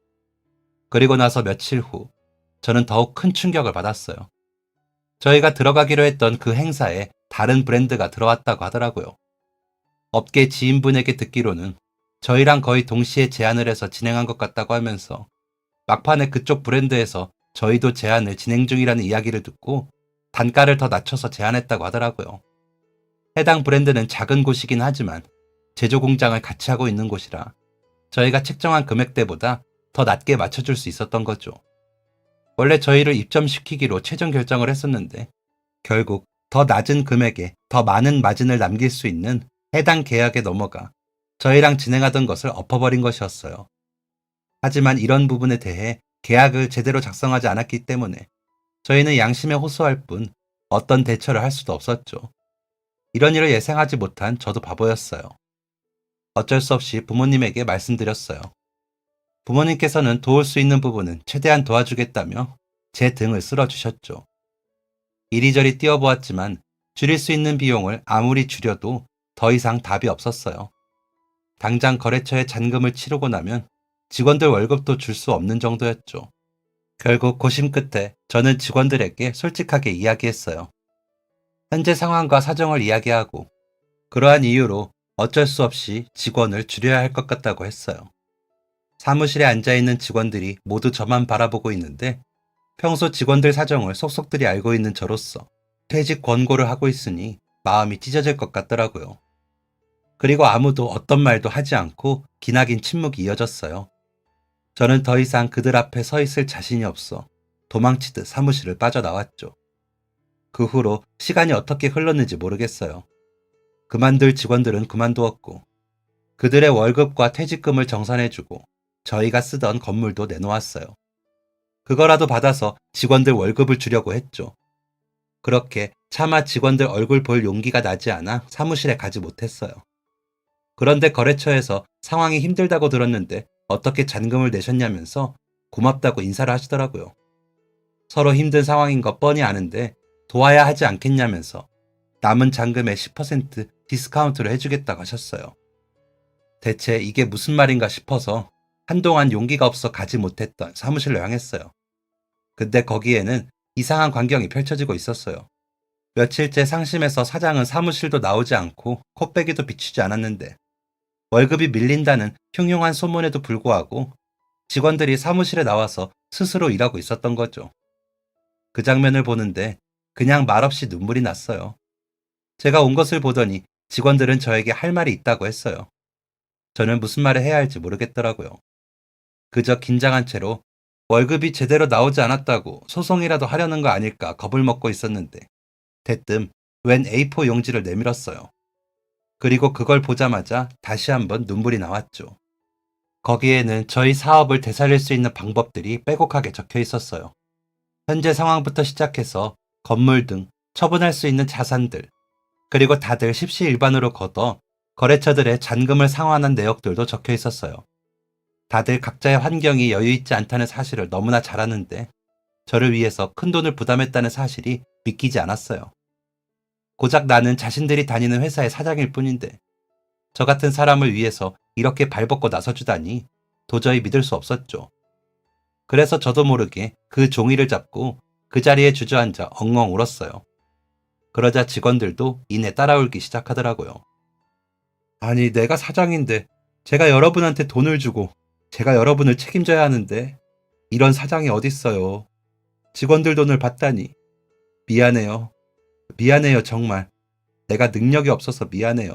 그리고 나서 며칠 후 저는 더욱 큰 충격을 받았어요. 저희가 들어가기로 했던 그 행사에 다른 브랜드가 들어왔다고 하더라고요. 업계 지인분에게 듣기로는 저희랑 거의 동시에 제안을 해서 진행한 것 같다고 하면서 막판에 그쪽 브랜드에서 저희도 제안을 진행 중이라는 이야기를 듣고 단가를 더 낮춰서 제안했다고 하더라고요. 해당 브랜드는 작은 곳이긴 하지만 제조 공장을 같이 하고 있는 곳이라 저희가 책정한 금액대보다 더 낮게 맞춰줄 수 있었던 거죠. 원래 저희를 입점시키기로 최종 결정을 했었는데 결국 더 낮은 금액에 더 많은 마진을 남길 수 있는 해당 계약에 넘어가 저희랑 진행하던 것을 엎어버린 것이었어요. 하지만 이런 부분에 대해 계약을 제대로 작성하지 않았기 때문에 저희는 양심에 호소할 뿐 어떤 대처를 할 수도 없었죠. 이런 일을 예상하지 못한 저도 바보였어요. 어쩔 수 없이 부모님에게 말씀드렸어요. 부모님께서는 도울 수 있는 부분은 최대한 도와주겠다며 제 등을 쓸어주셨죠. 이리저리 뛰어보았지만 줄일 수 있는 비용을 아무리 줄여도 더 이상 답이 없었어요. 당장 거래처에 잔금을 치르고 나면 직원들 월급도 줄 수 없는 정도였죠. 결국 고심 끝에 저는 직원들에게 솔직하게 이야기했어요. 현재 상황과 사정을 이야기하고 그러한 이유로 어쩔 수 없이 직원을 줄여야 할 것 같다고 했어요. 사무실에 앉아있는 직원들이 모두 저만 바라보고 있는데 평소 직원들 사정을 속속들이 알고 있는 저로서 퇴직 권고를 하고 있으니 마음이 찢어질 것 같더라고요. 그리고 아무도 어떤 말도 하지 않고 기나긴 침묵이 이어졌어요. 저는 더 이상 그들 앞에 서 있을 자신이 없어 도망치듯 사무실을 빠져나왔죠. 그 후로 시간이 어떻게 흘렀는지 모르겠어요. 그만둘 직원들은 그만두었고 그들의 월급과 퇴직금을 정산해주고 저희가 쓰던 건물도 내놓았어요. 그거라도 받아서 직원들 월급을 주려고 했죠. 그렇게 차마 직원들 얼굴 볼 용기가 나지 않아 사무실에 가지 못했어요. 그런데 거래처에서 상황이 힘들다고 들었는데 어떻게 잔금을 내셨냐면서 고맙다고 인사를 하시더라고요. 서로 힘든 상황인 거 뻔히 아는데 도와야 하지 않겠냐면서 남은 잔금의 10% 디스카운트를 해주겠다고 하셨어요. 대체 이게 무슨 말인가 싶어서 한동안 용기가 없어 가지 못했던 사무실로 향했어요. 근데 거기에는 이상한 광경이 펼쳐지고 있었어요. 며칠째 상심해서 사장은 사무실도 나오지 않고 코빼기도 비추지 않았는데 월급이 밀린다는 흉흉한 소문에도 불구하고 직원들이 사무실에 나와서 스스로 일하고 있었던 거죠. 그 장면을 보는데 그냥 말없이 눈물이 났어요. 제가 온 것을 보더니 직원들은 저에게 할 말이 있다고 했어요. 저는 무슨 말을 해야 할지 모르겠더라고요. 그저 긴장한 채로 월급이 제대로 나오지 않았다고 소송이라도 하려는 거 아닐까 겁을 먹고 있었는데 대뜸 웬 A4 용지를 내밀었어요. 그리고 그걸 보자마자 다시 한번 눈물이 나왔죠. 거기에는 저희 사업을 되살릴 수 있는 방법들이 빼곡하게 적혀 있었어요. 현재 상황부터 시작해서 건물 등 처분할 수 있는 자산들, 그리고 다들 십시일반으로 걷어 거래처들의 잔금을 상환한 내역들도 적혀 있었어요. 다들 각자의 환경이 여유 있지 않다는 사실을 너무나 잘 아는데 저를 위해서 큰 돈을 부담했다는 사실이 믿기지 않았어요. 고작 나는 자신들이 다니는 회사의 사장일 뿐인데 저 같은 사람을 위해서 이렇게 발벗고 나서주다니 도저히 믿을 수 없었죠. 그래서 저도 모르게 그 종이를 잡고 그 자리에 주저앉아 엉엉 울었어요. 그러자 직원들도 이내 따라울기 시작하더라고요. 아니, 내가 사장인데 제가 여러분한테 돈을 주고 제가 여러분을 책임져야 하는데 이런 사장이 어딨어요. 직원들 돈을 받다니. 미안해요. 미안해요, 정말. 내가 능력이 없어서 미안해요.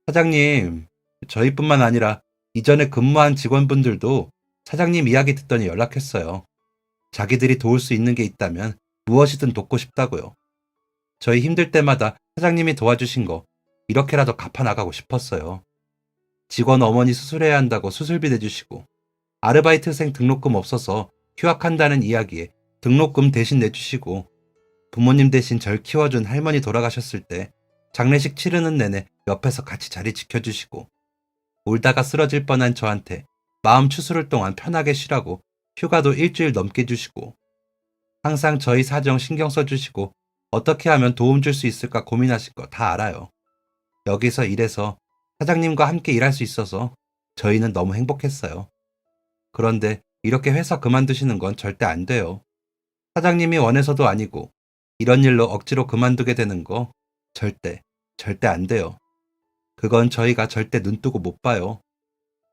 사장님, 저희뿐만 아니라 이전에 근무한 직원분들도 사장님 이야기 듣더니 연락했어요. 자기들이 도울 수 있는 게 있다면 무엇이든 돕고 싶다고요. 저희 힘들 때마다 사장님이 도와주신 거 이렇게라도 갚아나가고 싶었어요. 직원 어머니 수술해야 한다고 수술비 내주시고 아르바이트생 등록금 없어서 휴학한다는 이야기에 등록금 대신 내주시고 부모님 대신 절 키워준 할머니 돌아가셨을 때 장례식 치르는 내내 옆에서 같이 자리 지켜주시고 울다가 쓰러질 뻔한 저한테 마음 추스를 동안 편하게 쉬라고 휴가도 일주일 넘게 주시고 항상 저희 사정 신경 써주시고 어떻게 하면 도움 줄 수 있을까 고민하실 거 다 알아요. 여기서 일해서 사장님과 함께 일할 수 있어서 저희는 너무 행복했어요. 그런데 이렇게 회사 그만두시는 건 절대 안 돼요. 사장님이 원해서도 아니고 이런 일로 억지로 그만두게 되는 거 절대 안 돼요. 그건 저희가 절대 눈 뜨고 못 봐요.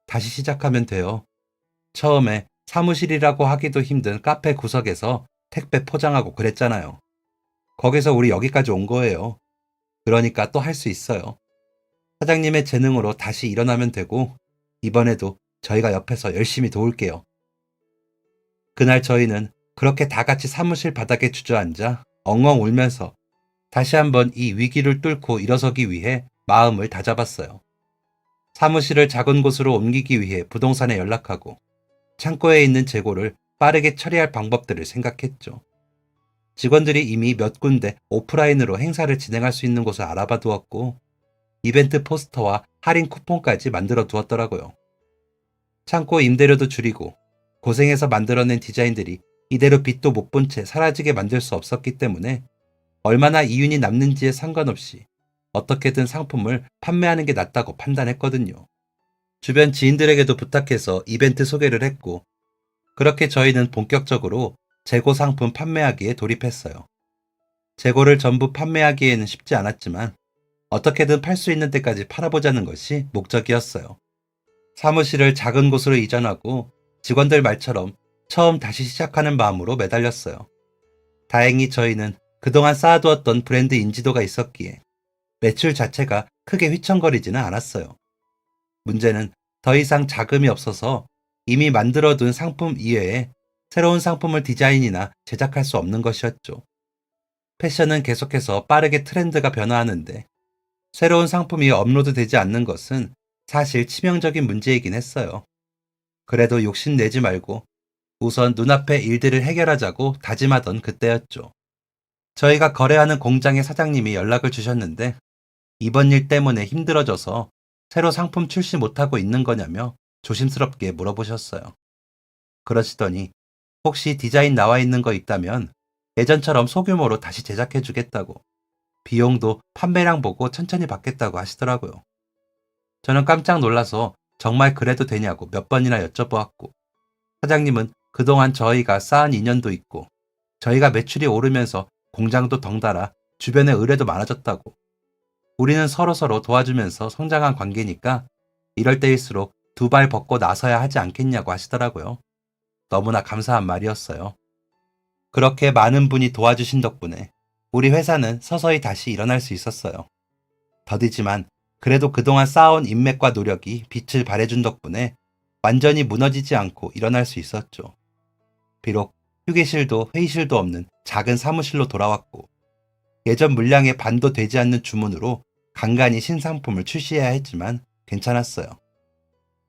다시 시작하면 돼요. 처음에 사무실이라고 하기도 힘든 카페 구석에서 택배 포장하고 그랬잖아요. 거기서 우리 여기까지 온 거예요. 그러니까 또 할 수 있어요. 사장님의 재능으로 다시 일어나면 되고, 이번에도 저희가 옆에서 열심히 도울게요. 그날 저희는 그렇게 다 같이 사무실 바닥에 주저앉아 엉엉 울면서 다시 한번 이 위기를 뚫고 일어서기 위해 마음을 다잡았어요. 사무실을 작은 곳으로 옮기기 위해 부동산에 연락하고 창고에 있는 재고를 빠르게 처리할 방법들을 생각했죠. 직원들이 이미 몇 군데 오프라인으로 행사를 진행할 수 있는 곳을 알아봐 두었고 이벤트 포스터와 할인 쿠폰까지 만들어 두었더라고요. 창고 임대료도 줄이고 고생해서 만들어낸 디자인들이 이대로 빛도 못 본 채 사라지게 만들 수 없었기 때문에 얼마나 이윤이 남는지에 상관없이 어떻게든 상품을 판매하는 게 낫다고 판단했거든요. 주변 지인들에게도 부탁해서 이벤트 소개를 했고 그렇게 저희는 본격적으로 재고 상품 판매하기에 돌입했어요. 재고를 전부 판매하기에는 쉽지 않았지만 어떻게든 팔 수 있는 데까지 팔아보자는 것이 목적이었어요. 사무실을 작은 곳으로 이전하고 직원들 말처럼 처음 다시 시작하는 마음으로 매달렸어요. 다행히 저희는 그동안 쌓아두었던 브랜드 인지도가 있었기에 매출 자체가 크게 휘청거리지는 않았어요. 문제는 더 이상 자금이 없어서 이미 만들어둔 상품 이외에 새로운 상품을 디자인이나 제작할 수 없는 것이었죠. 패션은 계속해서 빠르게 트렌드가 변화하는데 새로운 상품이 업로드되지 않는 것은 사실 치명적인 문제이긴 했어요. 그래도 욕심내지 말고 우선 눈앞의 일들을 해결하자고 다짐하던 그때였죠. 저희가 거래하는 공장의 사장님이 연락을 주셨는데 이번 일 때문에 힘들어져서 새로 상품 출시 못하고 있는 거냐며 조심스럽게 물어보셨어요. 그러시더니 혹시 디자인 나와 있는 거 있다면 예전처럼 소규모로 다시 제작해 주겠다고 비용도 판매량 보고 천천히 받겠다고 하시더라고요. 저는 깜짝 놀라서 정말 그래도 되냐고 몇 번이나 여쭤보았고 사장님은 그동안 저희가 쌓은 인연도 있고 저희가 매출이 오르면서 공장도 덩달아 주변에 의뢰도 많아졌다고 우리는 서로서로 도와주면서 성장한 관계니까 이럴 때일수록 두 발 벗고 나서야 하지 않겠냐고 하시더라고요. 너무나 감사한 말이었어요. 그렇게 많은 분이 도와주신 덕분에 우리 회사는 서서히 다시 일어날 수 있었어요. 더디지만 그래도 그동안 쌓아온 인맥과 노력이 빛을 발해준 덕분에 완전히 무너지지 않고 일어날 수 있었죠. 비록 휴게실도 회의실도 없는 작은 사무실로 돌아왔고 예전 물량의 반도 되지 않는 주문으로 간간히 신상품을 출시해야 했지만 괜찮았어요.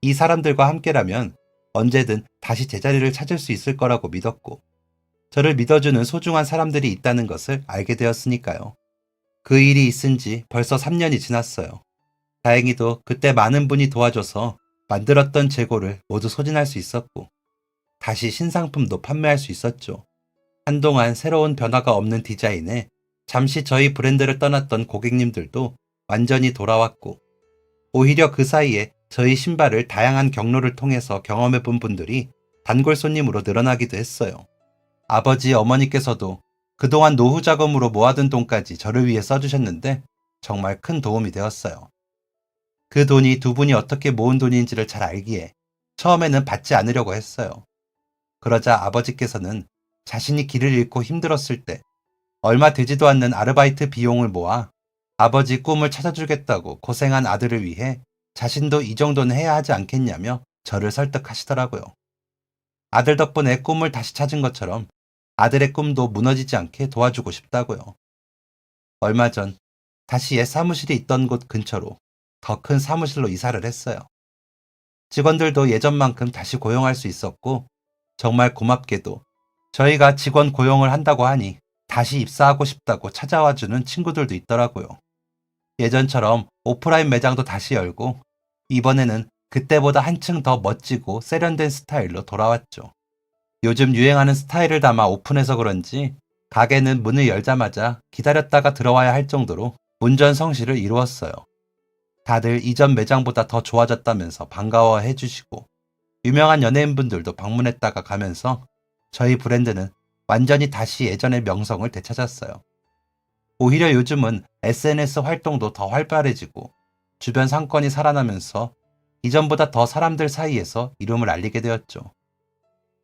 이 사람들과 함께라면 언제든 다시 제자리를 찾을 수 있을 거라고 믿었고 저를 믿어주는 소중한 사람들이 있다는 것을 알게 되었으니까요. 그 일이 있은 지 벌써 3년이 지났어요. 다행히도 그때 많은 분이 도와줘서 만들었던 재고를 모두 소진할 수 있었고 다시 신상품도 판매할 수 있었죠. 한동안 새로운 변화가 없는 디자인에 잠시 저희 브랜드를 떠났던 고객님들도 완전히 돌아왔고 오히려 그 사이에 저희 신발을 다양한 경로를 통해서 경험해 본 분들이 단골 손님으로 늘어나기도 했어요. 아버지, 어머니께서도 그동안 노후 자금으로 모아둔 돈까지 저를 위해 써주셨는데 정말 큰 도움이 되었어요. 그 돈이 두 분이 어떻게 모은 돈인지를 잘 알기에 처음에는 받지 않으려고 했어요. 그러자 아버지께서는 자신이 길을 잃고 힘들었을 때 얼마 되지도 않는 아르바이트 비용을 모아 아버지 꿈을 찾아주겠다고 고생한 아들을 위해 자신도 이 정도는 해야 하지 않겠냐며 저를 설득하시더라고요. 아들 덕분에 꿈을 다시 찾은 것처럼 아들의 꿈도 무너지지 않게 도와주고 싶다고요. 얼마 전 다시 옛 사무실이 있던 곳 근처로 더 큰 사무실로 이사를 했어요. 직원들도 예전만큼 다시 고용할 수 있었고 정말 고맙게도 저희가 직원 고용을 한다고 하니 다시 입사하고 싶다고 찾아와주는 친구들도 있더라고요. 예전처럼 오프라인 매장도 다시 열고 이번에는 그때보다 한층 더 멋지고 세련된 스타일로 돌아왔죠. 요즘 유행하는 스타일을 담아 오픈해서 그런지 가게는 문을 열자마자 기다렸다가 들어와야 할 정도로 문전성시를 이루었어요. 다들 이전 매장보다 더 좋아졌다면서 반가워해 주시고 유명한 연예인분들도 방문했다가 가면서 저희 브랜드는 완전히 다시 예전의 명성을 되찾았어요. 오히려 요즘은 SNS 활동도 더 활발해지고 주변 상권이 살아나면서 이전보다 더 사람들 사이에서 이름을 알리게 되었죠.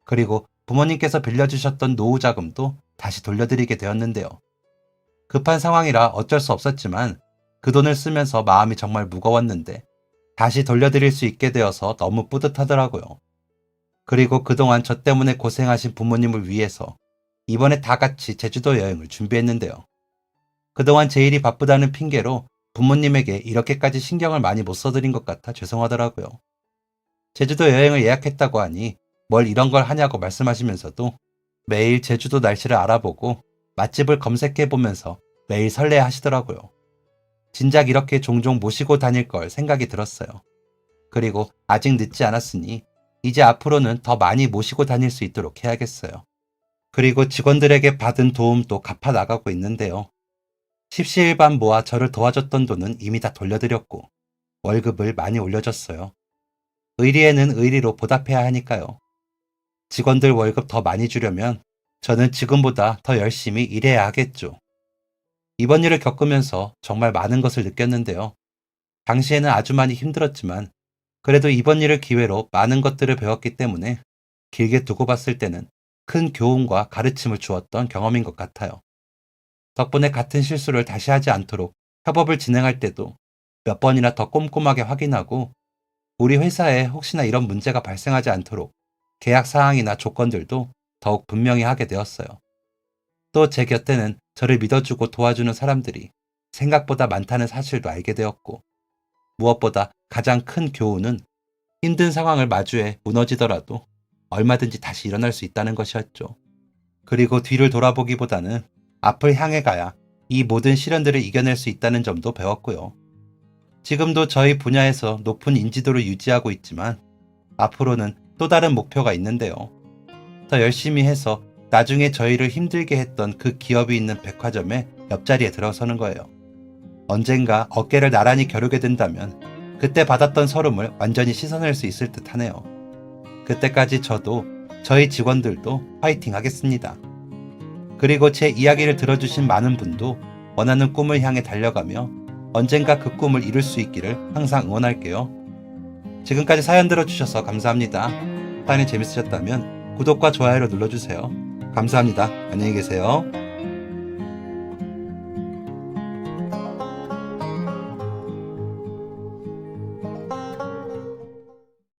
그리고 부모님께서 빌려주셨던 노후 자금도 다시 돌려드리게 되었는데요. 급한 상황이라 어쩔 수 없었지만 그 돈을 쓰면서 마음이 정말 무거웠는데 다시 돌려드릴 수 있게 되어서 너무 뿌듯하더라고요. 그리고 그동안 저 때문에 고생하신 부모님을 위해서 이번에 다 같이 제주도 여행을 준비했는데요. 그동안 제 일이 바쁘다는 핑계로 부모님에게 이렇게까지 신경을 많이 못 써드린 것 같아 죄송하더라고요. 제주도 여행을 예약했다고 하니 뭘 이런 걸 하냐고 말씀하시면서도 매일 제주도 날씨를 알아보고 맛집을 검색해 보면서 매일 설레 하시더라고요. 진작 이렇게 종종 모시고 다닐 걸 생각이 들었어요. 그리고 아직 늦지 않았으니 이제 앞으로는 더 많이 모시고 다닐 수 있도록 해야겠어요. 그리고 직원들에게 받은 도움도 갚아 나가고 있는데요. 십시일반 모아 저를 도와줬던 돈은 이미 다 돌려드렸고 월급을 많이 올려줬어요. 의리에는 의리로 보답해야 하니까요. 직원들 월급 더 많이 주려면 저는 지금보다 더 열심히 일해야 하겠죠. 이번 일을 겪으면서 정말 많은 것을 느꼈는데요. 당시에는 아주 많이 힘들었지만 그래도 이번 일을 기회로 많은 것들을 배웠기 때문에 길게 두고 봤을 때는 큰 교훈과 가르침을 주었던 경험인 것 같아요. 덕분에 같은 실수를 다시 하지 않도록 협업을 진행할 때도 몇 번이나 더 꼼꼼하게 확인하고 우리 회사에 혹시나 이런 문제가 발생하지 않도록 계약 사항이나 조건들도 더욱 분명히 하게 되었어요. 또 제 곁에는 저를 믿어주고 도와주는 사람들이 생각보다 많다는 사실도 알게 되었고 무엇보다 가장 큰 교훈은 힘든 상황을 마주해 무너지더라도 얼마든지 다시 일어날 수 있다는 것이었죠. 그리고 뒤를 돌아보기보다는 앞을 향해 가야 이 모든 시련들을 이겨낼 수 있다는 점도 배웠고요. 지금도 저희 분야에서 높은 인지도를 유지하고 있지만 앞으로는 또 다른 목표가 있는데요. 더 열심히 해서 나중에 저희를 힘들게 했던 그 기업이 있는 백화점의 옆자리에 들어서는 거예요. 언젠가 어깨를 나란히 겨루게 된다면 그때 받았던 서름을 완전히 씻어낼 수 있을 듯 하네요. 그때까지 저도 저희 직원들도 파이팅 하겠습니다. 그리고 제 이야기를 들어주신 많은 분도 원하는 꿈을 향해 달려가며 언젠가 그 꿈을 이룰 수 있기를 항상 응원할게요. 지금까지 사연 들어주셔서 감사합니다. 사연이 재밌으셨다면 구독과 좋아요를 눌러주세요. 감사합니다. 안녕히 계세요.